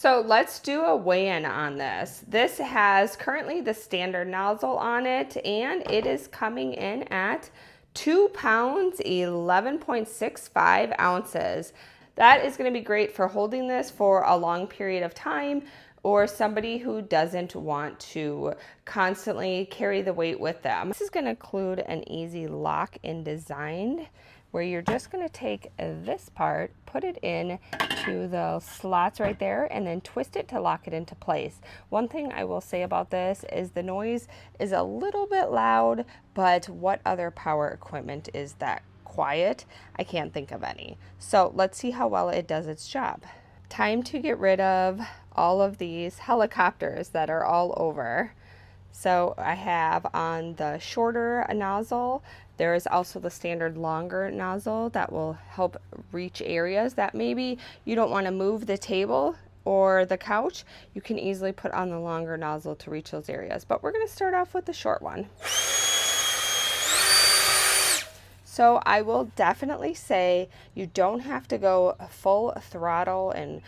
So let's do a weigh-in on this. This has currently the standard nozzle on it, and it is coming in at 2 pounds, 11.65 ounces. That is going to be great for holding this for a long period of time, or somebody who doesn't want to constantly carry the weight with them. This is going to include an easy lock-in design, where you're just going to take this part, put it in to the slots right there, and then twist it to lock it into place. One thing I will say about this is the noise is a little bit loud, but what other power equipment is that quiet? I can't think of any. So let's see how well it does its job. Time to get rid of all of these helicopters that are all over. So I have on the shorter nozzle, there is also the standard longer nozzle that will help reach areas that maybe you don't want to move the table or the couch. You can easily put on the longer nozzle to reach those areas. But we're going to start off with the short one. So I will definitely say you don't have to go full throttle and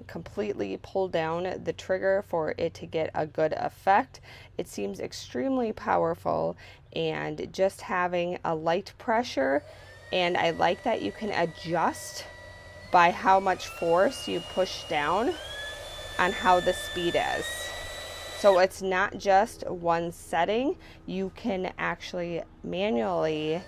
completely pull down the trigger for it to get a good effect. It seems extremely powerful, and just having a light pressure, and I like that you can adjust by how much force you push down on how the speed is. So it's not just one setting. You can actually manually,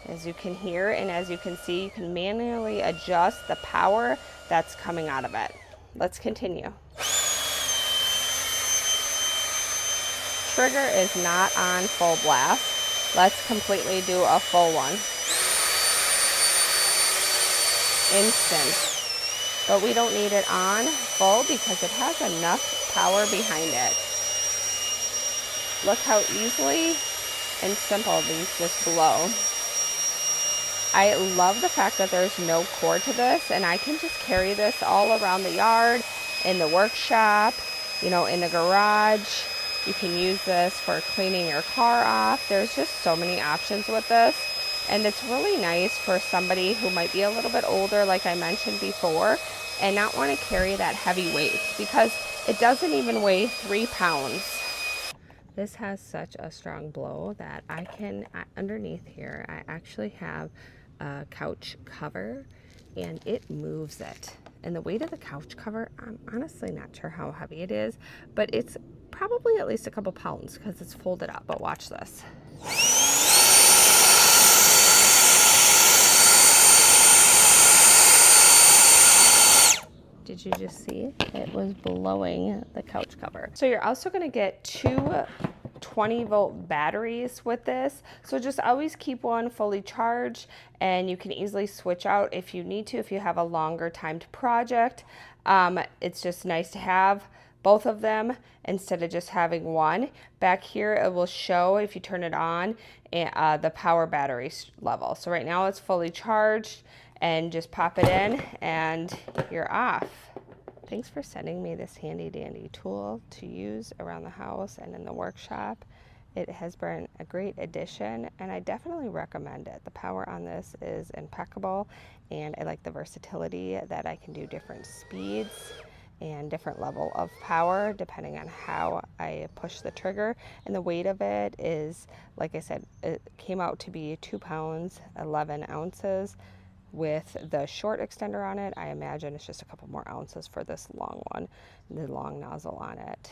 as you can hear and as you can see, you can manually adjust the power that's coming out of it. Let's continue. Trigger is not on full blast. Let's completely do a full one. Instant. But we don't need it on full because it has enough power behind it. Look how easily and simple these just blow. I love the fact that there's no cord to this, and I can just carry this all around the yard, in the workshop, you know, in the garage. You can use this for cleaning your car off. There's just so many options with this, and it's really nice for somebody who might be a little bit older, like I mentioned before, and not want to carry that heavy weight, because it doesn't even weigh 3 pounds. This has such a strong blow that I can, underneath here, I actually have a couch cover, and it moves it. And the weight of the couch cover, I'm honestly not sure how heavy it is, but it's probably at least a couple pounds because it's folded up. But watch this. Did you just see? It was blowing the couch cover. So you're also going to get 2 20-volt batteries with this. So just always keep one fully charged, and you can easily switch out if you need to, if you have a longer timed project. It's just nice to have both of them instead of just having one. Back here it will show, if you turn it on, the power battery level. So right now it's fully charged, and just pop it in and you're off. Thanks for sending me this handy dandy tool to use around the house and in the workshop. It has been a great addition, and I definitely recommend it. The power on this is impeccable, and I like the versatility that I can do different speeds and different level of power depending on how I push the trigger. And the weight of it is, like I said, it came out to be 2 pounds, 11 ounces. With the short extender on it, I imagine it's just a couple more ounces for this long one, the long nozzle on it.